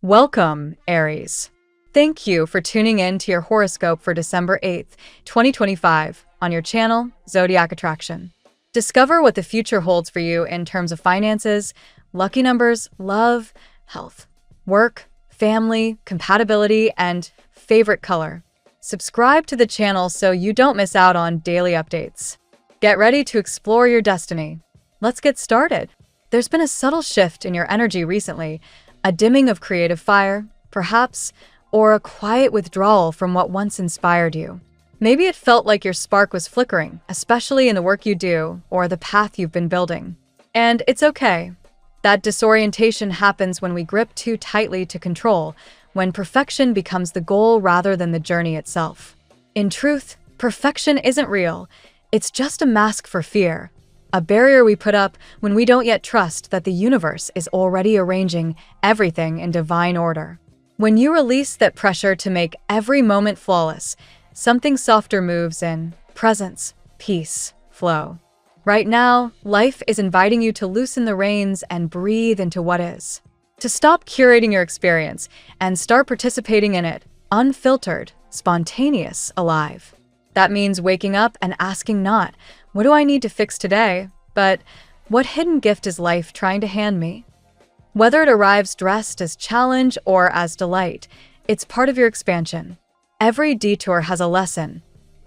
Welcome, Aries. Thank you for tuning in to your horoscope for December 8th, 2025, on your channel, Zodiac Attraction. Discover what the future holds for you in terms of finances, lucky numbers, love, health, work, family, compatibility, and favorite color. Subscribe to the channel so you don't miss out on daily updates. Get ready to explore your destiny. Let's get started. There's been a subtle shift in your energy recently, a dimming of creative fire, perhaps, or a quiet withdrawal from what once inspired you. Maybe it felt like your spark was flickering, especially in the work you do or the path you've been building. And it's okay. That disorientation happens when we grip too tightly to control, when perfection becomes the goal rather than the journey itself. In truth, perfection isn't real. It's just a mask for fear. A barrier we put up when we don't yet trust that the universe is already arranging everything in divine order. When you release that pressure to make every moment flawless, something softer moves in: presence, peace, flow. Right now, life is inviting you to loosen the reins and breathe into what is. To stop curating your experience and start participating in it, unfiltered, spontaneous, alive. That means waking up and asking not, "What do I need to fix today?" but "What hidden gift is life trying to hand me?" Whether it arrives dressed as challenge or as delight, it's part of your expansion. Every detour has a lesson,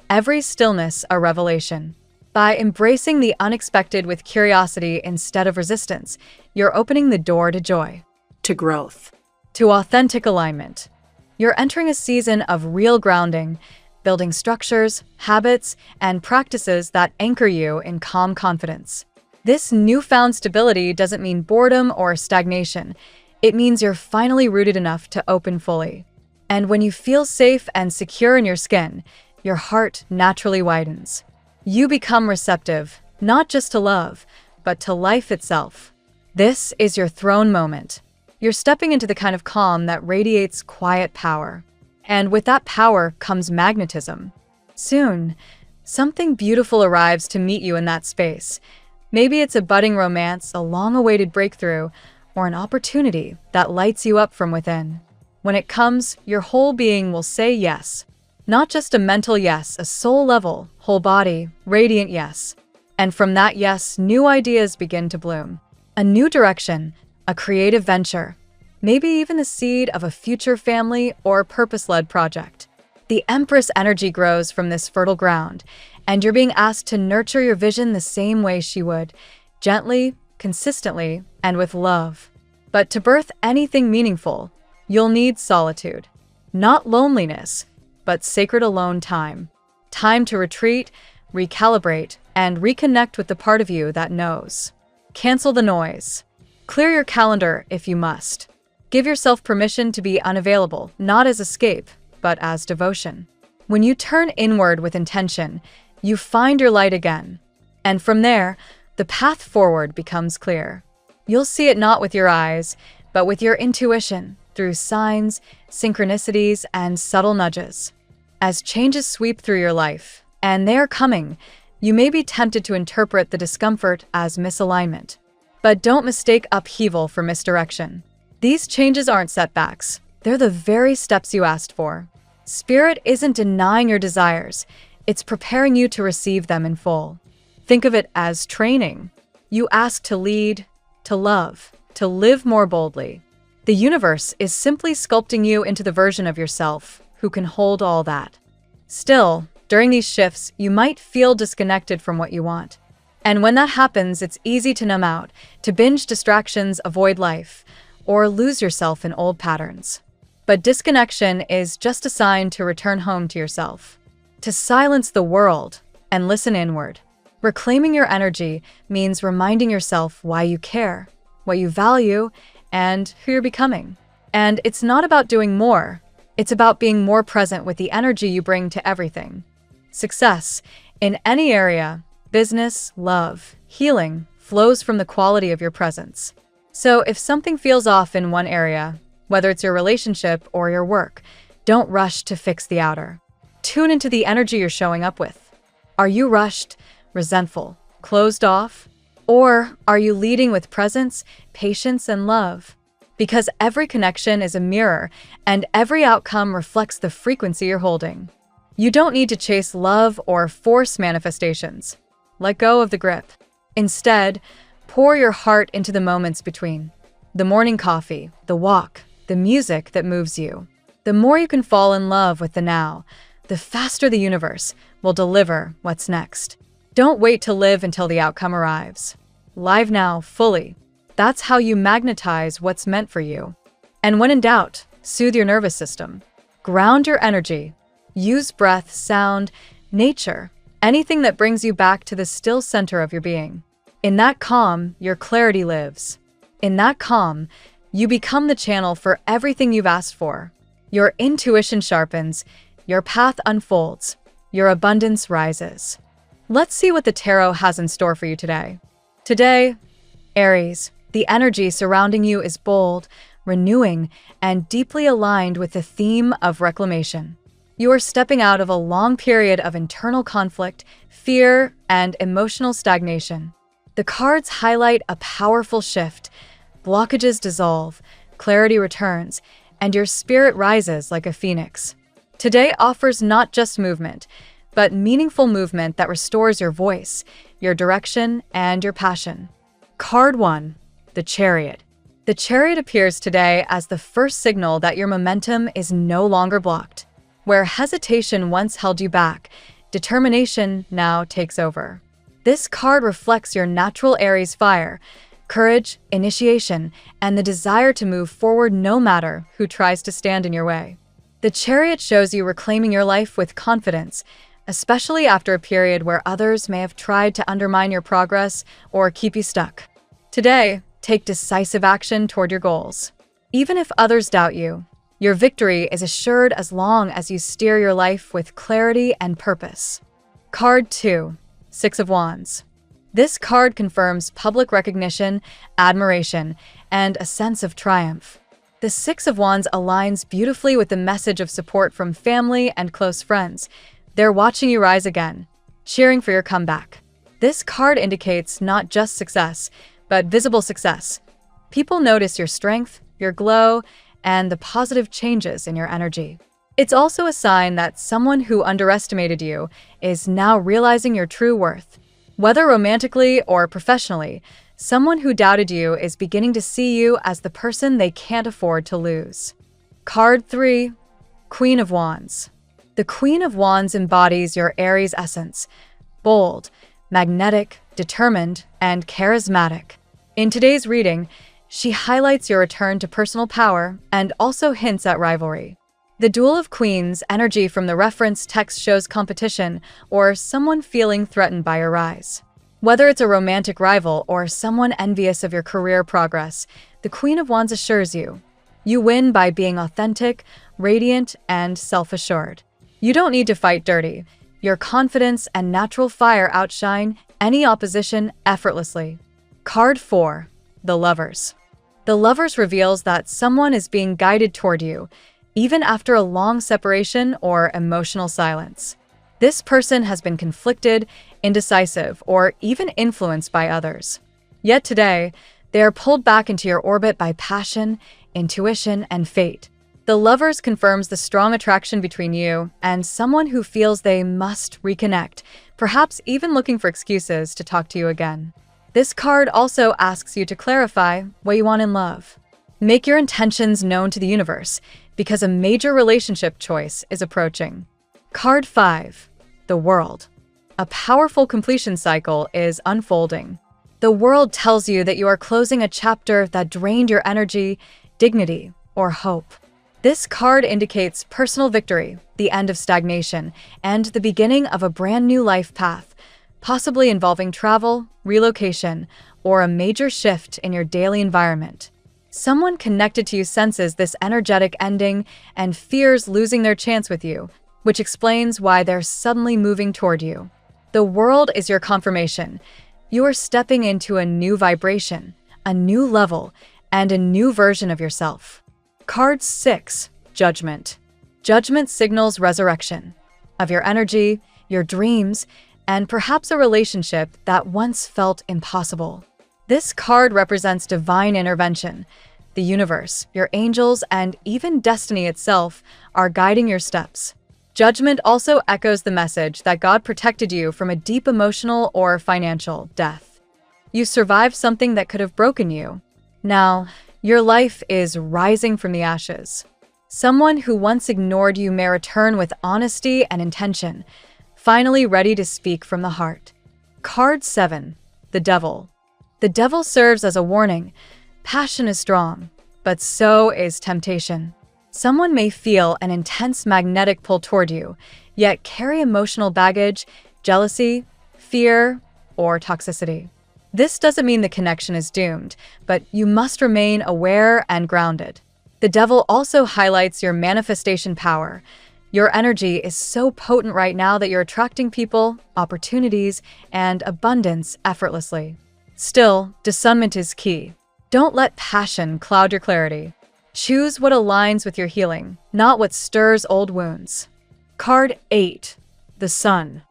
every stillness a revelation. By embracing the unexpected with curiosity instead of resistance, you're opening the door to joy, to growth, to authentic alignment. You're entering a season of real grounding, building structures, habits, and practices that anchor you in calm confidence. This newfound stability doesn't mean boredom or stagnation. It means you're finally rooted enough to open fully. And when you feel safe and secure in your skin, your heart naturally widens. You become receptive, not just to love, but to life itself. This is your throne moment. You're stepping into the kind of calm that radiates quiet power. And with that power comes magnetism. Soon, something beautiful arrives to meet you in that space. Maybe it's a budding romance, a long-awaited breakthrough, or an opportunity that lights you up from within. When it comes, your whole being will say yes. Not just a mental yes, a soul-level, whole-body, radiant yes. And from that yes, new ideas begin to bloom. A new direction, a creative venture, maybe even the seed of a future family or purpose-led project. The Empress energy grows from this fertile ground, and you're being asked to nurture your vision the same way she would, gently, consistently, and with love. But to birth anything meaningful, you'll need solitude. Not loneliness, but sacred alone time. Time to retreat, recalibrate, and reconnect with the part of you that knows. Cancel the noise. Clear your calendar if you must. Give yourself permission to be unavailable, not as escape, but as devotion. When you turn inward with intention, you find your light again. And from there, the path forward becomes clear. You'll see it not with your eyes, but with your intuition, through signs, synchronicities, and subtle nudges. As changes sweep through your life, and they are coming, you may be tempted to interpret the discomfort as misalignment. But don't mistake upheaval for misdirection. These changes aren't setbacks. They're the very steps you asked for. Spirit isn't denying your desires. It's preparing you to receive them in full. Think of it as training. You ask to lead, to love, to live more boldly. The universe is simply sculpting you into the version of yourself who can hold all that. Still, during these shifts, you might feel disconnected from what you want. And when that happens, it's easy to numb out, to binge distractions, avoid life, or lose yourself in old patterns. But disconnection is just a sign to return home to yourself, to silence the world and listen inward. Reclaiming your energy means reminding yourself why you care, what you value, and who you're becoming. And it's not about doing more. It's about being more present with the energy you bring to everything. Success, in any area, business, love, healing, flows from the quality of your presence. So if something feels off in one area, whether it's your relationship or your work, don't rush to fix the outer. Tune into the energy you're showing up with. Are you rushed, resentful, closed off? Or are you leading with presence, patience, and love? because every connection is a mirror and every outcome reflects the frequency you're holding. You don't need to chase love or force manifestations. Let go of the grip. Instead, pour your heart into the moments between. The morning coffee, the walk, the music that moves you. The more you can fall in love with the now, the faster the universe will deliver what's next. Don't wait to live until the outcome arrives. Live now, fully. That's how you magnetize what's meant for you. And when in doubt, soothe your nervous system. Ground your energy. Use breath, sound, nature, anything that brings you back to the still center of your being. In that calm, your clarity lives. In that calm, you become the channel for everything you've asked for. Your intuition sharpens, your path unfolds, your abundance rises. Let's see what the tarot has in store for you today. Today, Aries, the energy surrounding you is bold, renewing, and deeply aligned with the theme of reclamation. You are stepping out of a long period of internal conflict, fear, and emotional stagnation. The cards highlight a powerful shift. Blockages dissolve, clarity returns, and your spirit rises like a phoenix. Today offers not just movement, but meaningful movement that restores your voice, your direction, and your passion. Card 1, the Chariot. The Chariot appears today as the first signal that your momentum is no longer blocked. Where hesitation once held you back, determination now takes over. This card reflects your natural Aries fire, courage, initiation, and the desire to move forward no matter who tries to stand in your way. The Chariot shows you reclaiming your life with confidence, especially after a period where others may have tried to undermine your progress or keep you stuck. Today, take decisive action toward your goals. Even if others doubt you, your victory is assured as long as you steer your life with clarity and purpose. Card 2, Six of Wands. This card confirms public recognition, admiration, and a sense of triumph. The Six of Wands aligns beautifully with the message of support from family and close friends. They're watching you rise again, cheering for your comeback. This card indicates not just success, but visible success. People notice your strength, your glow, and the positive changes in your energy. It's also a sign that someone who underestimated you is now realizing your true worth. Whether romantically or professionally, someone who doubted you is beginning to see you as the person they can't afford to lose. Card 3, Queen of Wands. The Queen of Wands embodies your Aries essence, bold, magnetic, determined, and charismatic. In today's reading, she highlights your return to personal power and also hints at rivalry. The Duel of Queens energy from the reference text shows competition or someone feeling threatened by your rise. Whether it's a romantic rival or someone envious of your career progress, the Queen of Wands assures you win by being authentic, radiant, and self-assured. You don't need to fight dirty. Your confidence and natural fire outshine any opposition effortlessly. Card 4, the Lovers. The Lovers reveals that someone is being guided toward you, even after a long separation or emotional silence. This person has been conflicted, indecisive, or even influenced by others. Yet today, they are pulled back into your orbit by passion, intuition, and fate. The Lovers confirms the strong attraction between you and someone who feels they must reconnect, perhaps even looking for excuses to talk to you again. This card also asks you to clarify what you want in love. Make your intentions known to the universe, because a major relationship choice is approaching. Card 5, the World. A powerful completion cycle is unfolding. The World tells you that you are closing a chapter that drained your energy, dignity, or hope. This card indicates personal victory, the end of stagnation, and the beginning of a brand new life path, possibly involving travel, relocation, or a major shift in your daily environment. Someone connected to you senses this energetic ending and fears losing their chance with you, which explains why they're suddenly moving toward you. The World is your confirmation. You are stepping into a new vibration, a new level, and a new version of yourself. Card 6, Judgment. Judgment signals resurrection of your energy, your dreams, and perhaps a relationship that once felt impossible. This card represents divine intervention. the universe, your angels, and even destiny itself are guiding your steps. Judgment also echoes the message that God protected you from a deep emotional or financial death. You survived something that could have broken you. Now, your life is rising from the ashes. Someone who once ignored you may return with honesty and intention, finally ready to speak from the heart. Card 7. The Devil. The Devil serves as a warning. Passion is strong, but so is temptation. Someone may feel an intense magnetic pull toward you, yet carry emotional baggage, jealousy, fear, or toxicity. This doesn't mean the connection is doomed, but you must remain aware and grounded. The Devil also highlights your manifestation power. Your energy is so potent right now that you're attracting people, opportunities, and abundance effortlessly. Still, discernment is key. Don't let passion cloud your clarity. Choose what aligns with your healing, not what stirs old wounds. Card 8. The Sun.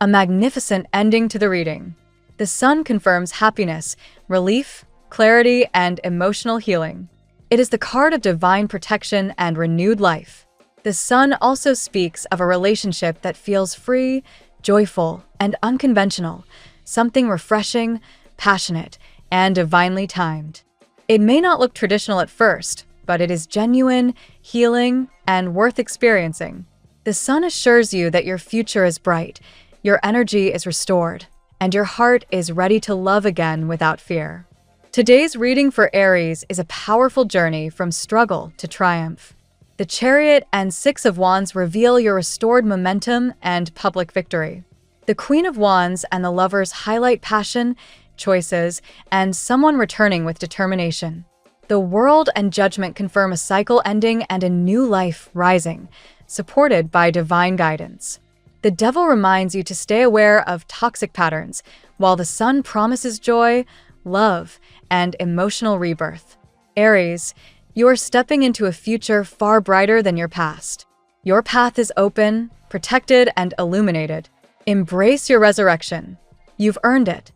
A magnificent ending to the reading. The Sun confirms happiness, relief, clarity, and emotional healing. It is the card of divine protection and renewed life. The Sun also speaks of a relationship that feels free, joyful, and unconventional, something refreshing, passionate, and divinely timed. It may not look traditional at first, but it is genuine, healing, and worth experiencing. The Sun assures you that your future is bright, your energy is restored, and your heart is ready to love again without fear. Today's reading for Aries is a powerful journey from struggle to triumph. The Chariot and Six of Wands reveal your restored momentum and public victory. The Queen of Wands and the Lovers highlight passion, choices, and someone returning with determination. The World and Judgment confirm a cycle ending and a new life rising, supported by divine guidance. The Devil reminds you to stay aware of toxic patterns, while the Sun promises joy, love, and emotional rebirth. Aries, you are stepping into a future far brighter than your past. Your path is open, protected, and illuminated. Embrace your resurrection. You've earned it.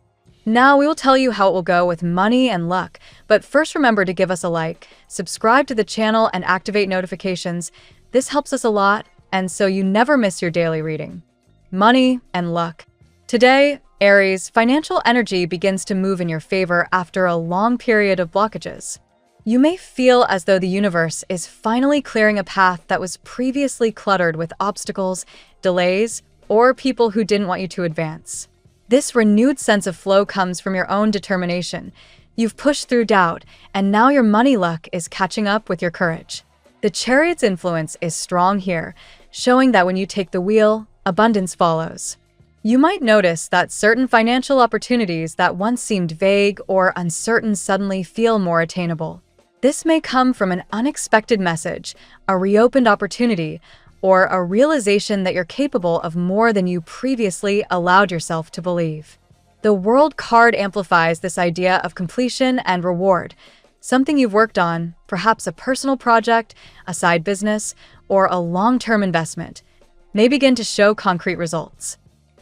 Now we will tell you how it will go with money and luck, but first remember to give us a like, subscribe to the channel, and activate notifications. This helps us a lot, and so you never miss your daily reading. Money and luck. Today, Aries, financial energy begins to move in your favor after a long period of blockages. You may feel as though the universe is finally clearing a path that was previously cluttered with obstacles, delays, or people who didn't want you to advance. This renewed sense of flow comes from your own determination. You've pushed through doubt, and now your money luck is catching up with your courage. The Chariot's influence is strong here, showing that when you take the wheel, abundance follows. You might notice that certain financial opportunities that once seemed vague or uncertain suddenly feel more attainable. This may come from an unexpected message, a reopened opportunity, or a realization that you're capable of more than you previously allowed yourself to believe. The World card amplifies this idea of completion and reward. Something you've worked on, perhaps a personal project, a side business, or a long-term investment, may begin to show concrete results.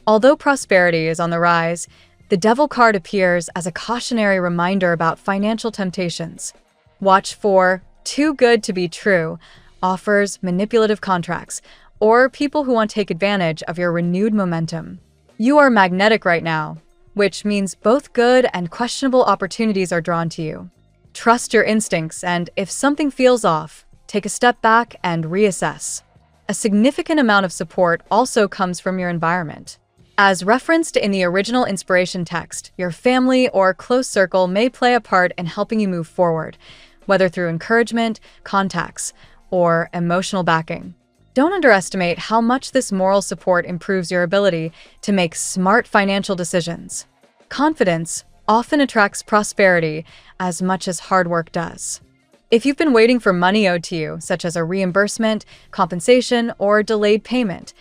Although prosperity is on the rise, the Devil card appears as a cautionary reminder about financial temptations. Watch for too good to be true, offers, manipulative contracts, or people who want to take advantage of your renewed momentum. You are magnetic right now, which means both good and questionable opportunities are drawn to you. Trust your instincts, and if something feels off, take a step back and reassess. A significant amount of support also comes from your environment. As referenced in the original inspiration text, your family or close circle may play a part in helping you move forward, whether through encouragement, contacts, or emotional backing. Don't underestimate how much this moral support improves your ability to make smart financial decisions. Confidence often attracts prosperity as much as hard work does. If you've been waiting for money owed to you, such as a reimbursement, compensation, or delayed payment,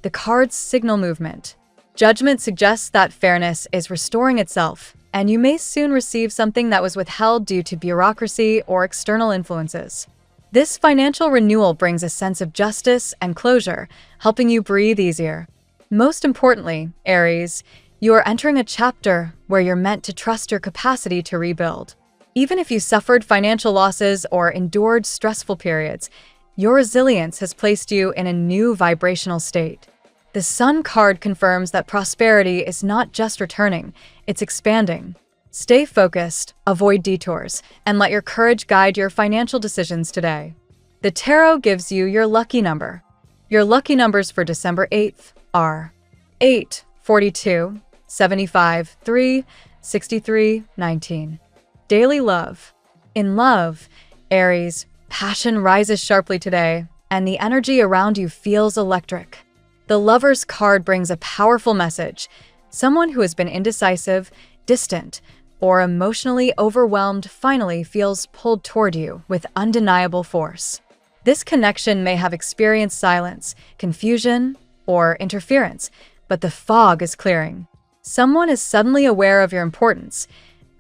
the cards signal movement. Judgment suggests that fairness is restoring itself, and you may soon receive something that was withheld due to bureaucracy or external influences. This financial renewal brings a sense of justice and closure, helping you breathe easier. Most importantly, Aries, you are entering a chapter where you're meant to trust your capacity to rebuild. Even if you suffered financial losses or endured stressful periods, your resilience has placed you in a new vibrational state. The Sun card confirms that prosperity is not just returning, it's expanding. Stay focused, avoid detours, and let your courage guide your financial decisions today. The Tarot gives you your lucky number. Your lucky numbers for December 8th are 8, 42, 75, 3, 63, 19. Daily love. In love, Aries, passion rises sharply today, and the energy around you feels electric. The Lover's card brings a powerful message. Someone who has been indecisive, distant, or emotionally overwhelmed finally feels pulled toward you with undeniable force. This connection may have experienced silence, confusion, or interference, but the fog is clearing. Someone is suddenly aware of your importance,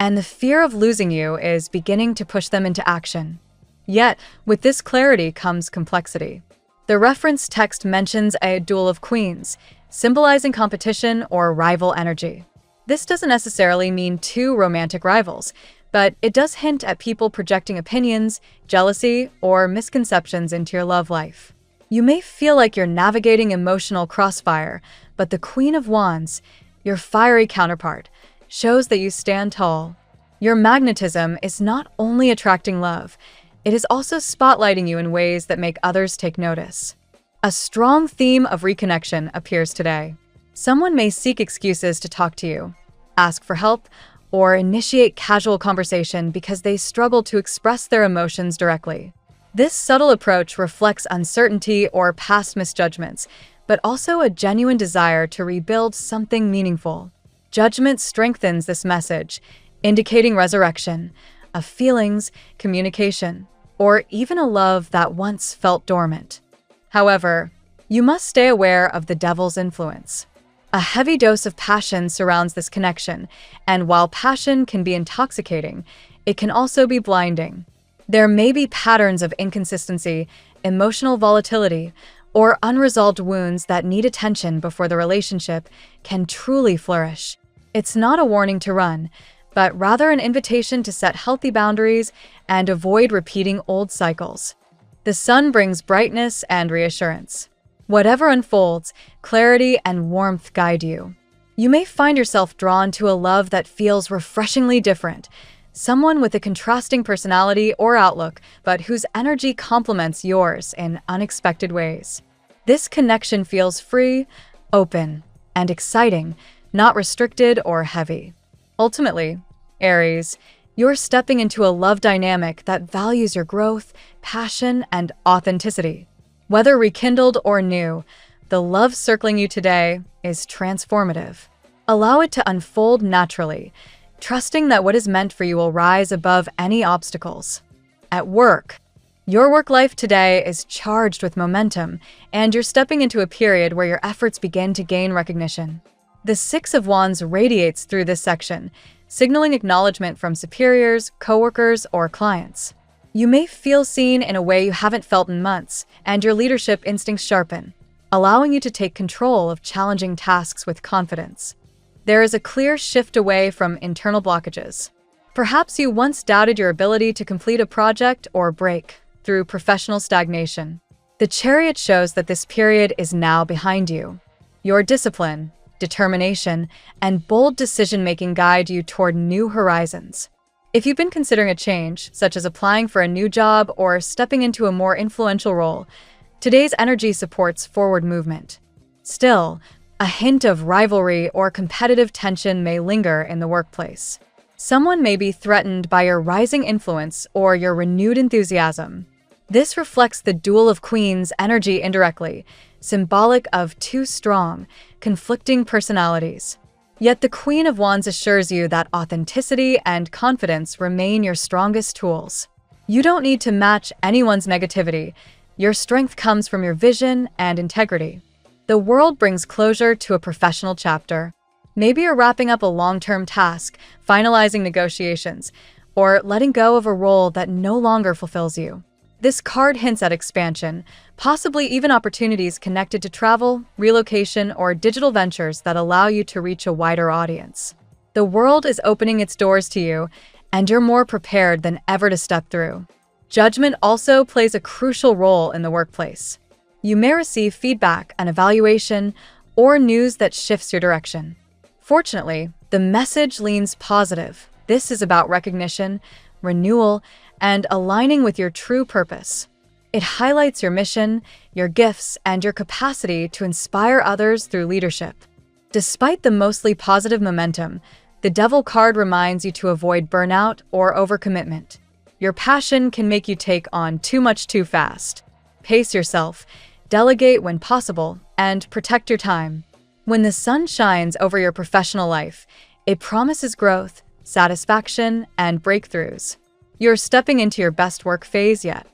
and the fear of losing you is beginning to push them into action. Yet, with this clarity comes complexity. The reference text mentions a duel of queens, symbolizing competition or rival energy. This doesn't necessarily mean two romantic rivals, but it does hint at people projecting opinions, jealousy, or misconceptions into your love life. You may feel like you're navigating emotional crossfire, but the Queen of Wands, your fiery counterpart, shows that you stand tall. Your magnetism is not only attracting love, it is also spotlighting you in ways that make others take notice. A strong theme of reconnection appears today. Someone may seek excuses to talk to you, ask for help, or initiate casual conversation because they struggle to express their emotions directly. This subtle approach reflects uncertainty or past misjudgments, but also a genuine desire to rebuild something meaningful. Judgment strengthens this message, indicating resurrection of feelings, communication, or even a love that once felt dormant. However, you must stay aware of the devil's influence. A heavy dose of passion surrounds this connection, and while passion can be intoxicating, it can also be blinding. There may be patterns of inconsistency, emotional volatility, or unresolved wounds that need attention before the relationship can truly flourish. It's not a warning to run, but rather an invitation to set healthy boundaries and avoid repeating old cycles. The Sun brings brightness and reassurance. Whatever unfolds, clarity and warmth guide you. You may find yourself drawn to a love that feels refreshingly different, someone with a contrasting personality or outlook, but whose energy complements yours in unexpected ways. This connection feels free, open, and exciting, not restricted or heavy. Ultimately, Aries, you're stepping into a love dynamic that values your growth, passion, and authenticity. Whether rekindled or new, the love circling you today is transformative. Allow it to unfold naturally, trusting that what is meant for you will rise above any obstacles. At work, your work life today is charged with momentum, and you're stepping into a period where your efforts begin to gain recognition. The Six of Wands radiates through this section, signaling acknowledgement from superiors, coworkers, or clients. You may feel seen in a way you haven't felt in months, and your leadership instincts sharpen, allowing you to take control of challenging tasks with confidence. There is a clear shift away from internal blockages. Perhaps you once doubted your ability to complete a project or break through professional stagnation. The Chariot shows that this period is now behind you. Your discipline, determination, and bold decision-making guide you toward new horizons. If you've been considering a change, such as applying for a new job or stepping into a more influential role, today's energy supports forward movement. Still, a hint of rivalry or competitive tension may linger in the workplace. Someone may be threatened by your rising influence or your renewed enthusiasm. This reflects the duel of queens energy indirectly, symbolic of two strong, conflicting personalities. Yet the Queen of Wands assures you that authenticity and confidence remain your strongest tools. You don't need to match anyone's negativity. Your strength comes from your vision and integrity. The world brings closure to a professional chapter. Maybe you're wrapping up a long-term task, finalizing negotiations, or letting go of a role that no longer fulfills you. This card hints at expansion, possibly even opportunities connected to travel, relocation, or digital ventures that allow you to reach a wider audience. The world is opening its doors to you, and you're more prepared than ever to step through. Judgment also plays a crucial role in the workplace. You may receive feedback, an evaluation, or news that shifts your direction. Fortunately, the message leans positive. This is about recognition, renewal, and aligning with your true purpose. It highlights your mission, your gifts, and your capacity to inspire others through leadership. Despite the mostly positive momentum, the Devil card reminds you to avoid burnout or overcommitment. Your passion can make you take on too much too fast. Pace yourself, delegate when possible, and protect your time. When the sun shines over your professional life, it promises growth, satisfaction, and breakthroughs. You're stepping into your best work phase yet.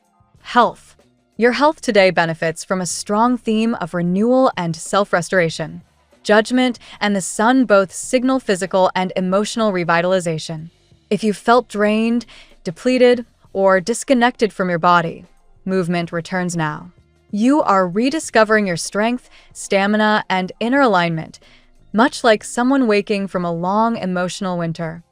Health. Your health today benefits from a strong theme of renewal and self-restoration. Judgment and the sun both signal physical and emotional revitalization. If you felt drained, depleted, or disconnected from your body, movement returns now. You are rediscovering your strength, stamina, and inner alignment, much like someone waking from a long emotional winter.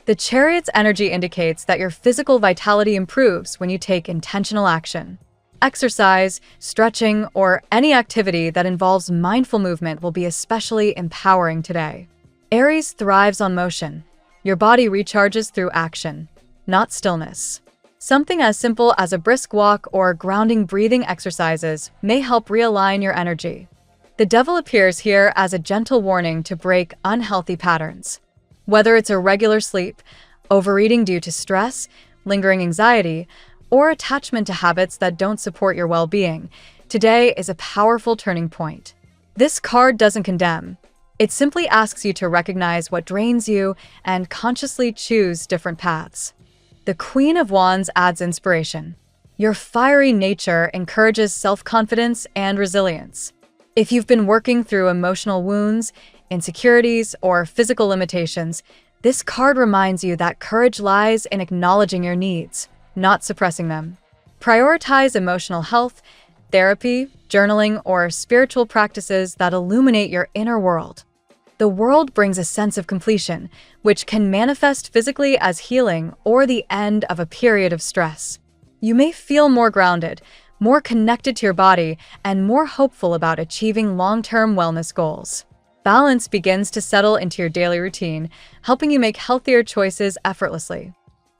The Chariot's energy indicates that your physical vitality improves when you take intentional action. Exercise, stretching, or any activity that involves mindful movement will be especially empowering today. Aries thrives on motion. Your body recharges through action, not stillness. Something as simple as a brisk walk or grounding breathing exercises may help realign your energy. The Devil appears here as a gentle warning to break unhealthy patterns. Whether it's irregular sleep, overeating due to stress, lingering anxiety, or attachment to habits that don't support your well-being, today is a powerful turning point. This card doesn't condemn. It simply asks you to recognize what drains you and consciously choose different paths. The Queen of Wands adds inspiration. Your fiery nature encourages self-confidence and resilience. If you've been working through emotional wounds, insecurities, or physical limitations, this card reminds you that courage lies in acknowledging your needs, not suppressing them. Prioritize emotional health, therapy, journaling, or spiritual practices that illuminate your inner world. The world brings a sense of completion, which can manifest physically as healing or the end of a period of stress. You may feel more grounded, more connected to your body, and more hopeful about achieving long-term wellness goals. Balance begins to settle into your daily routine, helping you make healthier choices effortlessly.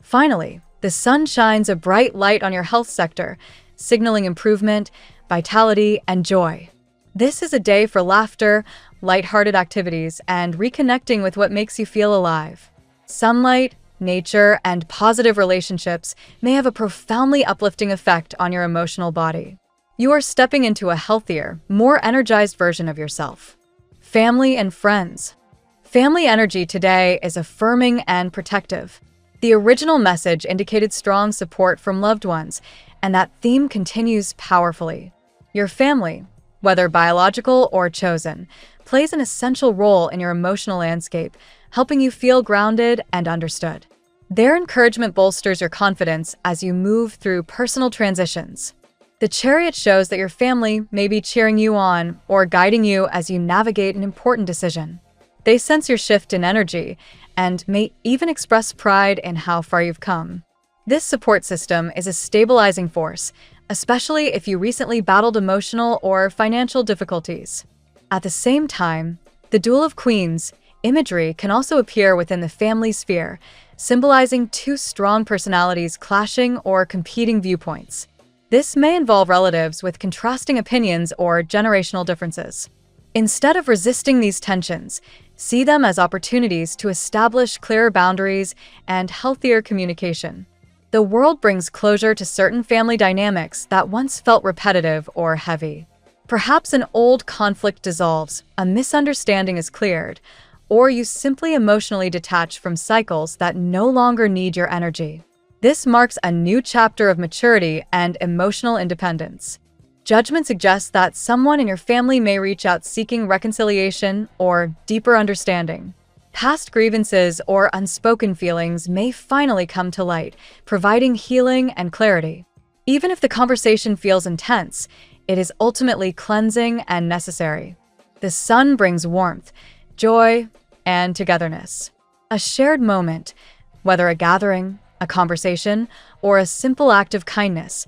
Finally, the sun shines a bright light on your health sector, signaling improvement, vitality, and joy. This is a day for laughter, lighthearted activities, and reconnecting with what makes you feel alive. Sunlight, nature, and positive relationships may have a profoundly uplifting effect on your emotional body. You are stepping into a healthier, more energized version of yourself. Family and friends. Family energy today is affirming and protective. The original message indicated strong support from loved ones, and that theme continues powerfully. Your family, whether biological or chosen, plays an essential role in your emotional landscape, helping you feel grounded and understood. Their encouragement bolsters your confidence as you move through personal transitions. The Chariot shows that your family may be cheering you on or guiding you as you navigate an important decision. They sense your shift in energy and may even express pride in how far you've come. This support system is a stabilizing force, especially if you recently battled emotional or financial difficulties. At the same time, the Duel of Queens imagery can also appear within the family sphere, symbolizing two strong personalities clashing or competing viewpoints. This may involve relatives with contrasting opinions or generational differences. Instead of resisting these tensions, see them as opportunities to establish clearer boundaries and healthier communication. The world brings closure to certain family dynamics that once felt repetitive or heavy. Perhaps an old conflict dissolves, a misunderstanding is cleared, or you simply emotionally detach from cycles that no longer need your energy. This marks a new chapter of maturity and emotional independence. Judgment suggests that someone in your family may reach out seeking reconciliation or deeper understanding. Past grievances or unspoken feelings may finally come to light, providing healing and clarity. Even if the conversation feels intense, it is ultimately cleansing and necessary. The sun brings warmth, joy, and togetherness. A shared moment, Whether a gathering, a conversation, or a simple act of kindness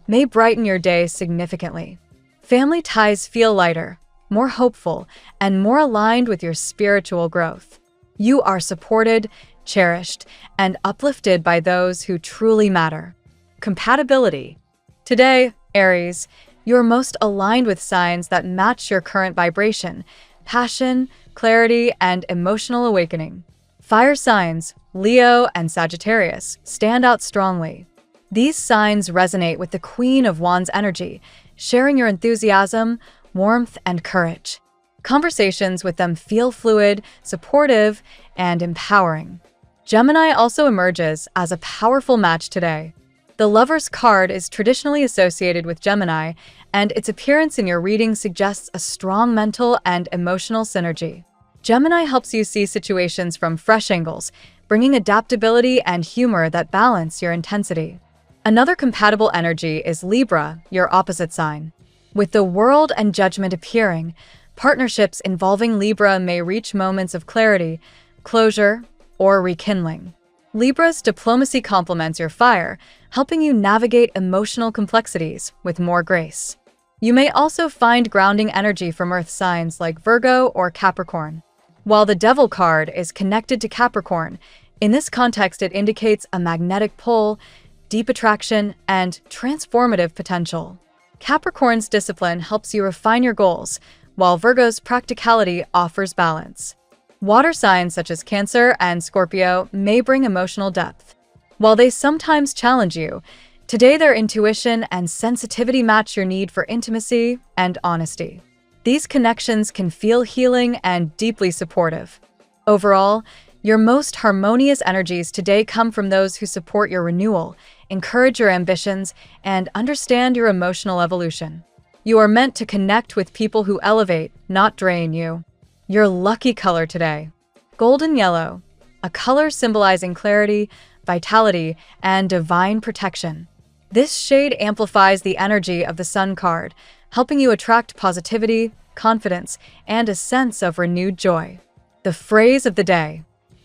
may brighten your day significantly. Family ties feel lighter, more hopeful, and more aligned with your spiritual growth. You are supported, cherished, and uplifted by those who truly matter. Compatibility. Today, Aries, you're most aligned with signs that match your current vibration, passion, clarity, and emotional awakening. Fire signs, Leo and Sagittarius, stand out strongly. These signs resonate with the Queen of Wands energy, sharing your enthusiasm, warmth, and courage. Conversations with them feel fluid, supportive, and empowering. Gemini also emerges as a powerful match today. The Lover's card is traditionally associated with Gemini, and its appearance in your reading suggests a strong mental and emotional synergy. Gemini helps you see situations from fresh angles, bringing adaptability and humor that balance your intensity. Another compatible energy is Libra, your opposite sign. With the World and Judgment appearing, partnerships involving Libra may reach moments of clarity, closure, or rekindling. Libra's diplomacy complements your fire, helping you navigate emotional complexities with more grace. You may also find grounding energy from Earth signs like Virgo or Capricorn. While the Devil card is connected to Capricorn, in this context it indicates a magnetic pull, deep attraction, and transformative potential. Capricorn's discipline helps you refine your goals, while Virgo's practicality offers balance. Water signs such as Cancer and Scorpio may bring emotional depth. While they sometimes challenge you, today their intuition and sensitivity match your need for intimacy and honesty. These connections can feel healing and deeply supportive. Overall, your most harmonious energies today come from those who support your renewal, encourage your ambitions, and understand your emotional evolution. You are meant to connect with people who elevate, not drain you. Your lucky color today: golden yellow, a color symbolizing clarity, vitality, and divine protection. This shade amplifies the energy of the Sun card, helping you attract positivity, confidence, and a sense of renewed joy. The phrase of the day: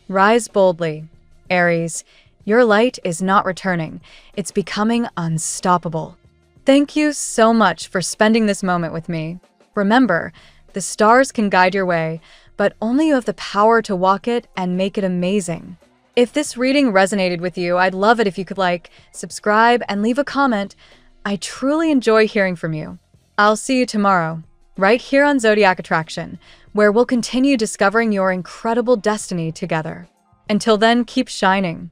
rise boldly. Aries, your light is not returning, it's becoming unstoppable. Thank you so much for spending this moment with me. Remember, the stars can guide your way, but only you have the power to walk it and make it amazing. If this reading resonated with you, I'd love it if you could like, subscribe, and leave a comment. I truly enjoy hearing from you. I'll see you tomorrow, right here on Zodiac Attraction, where we'll continue discovering your incredible destiny together. Until then, keep shining.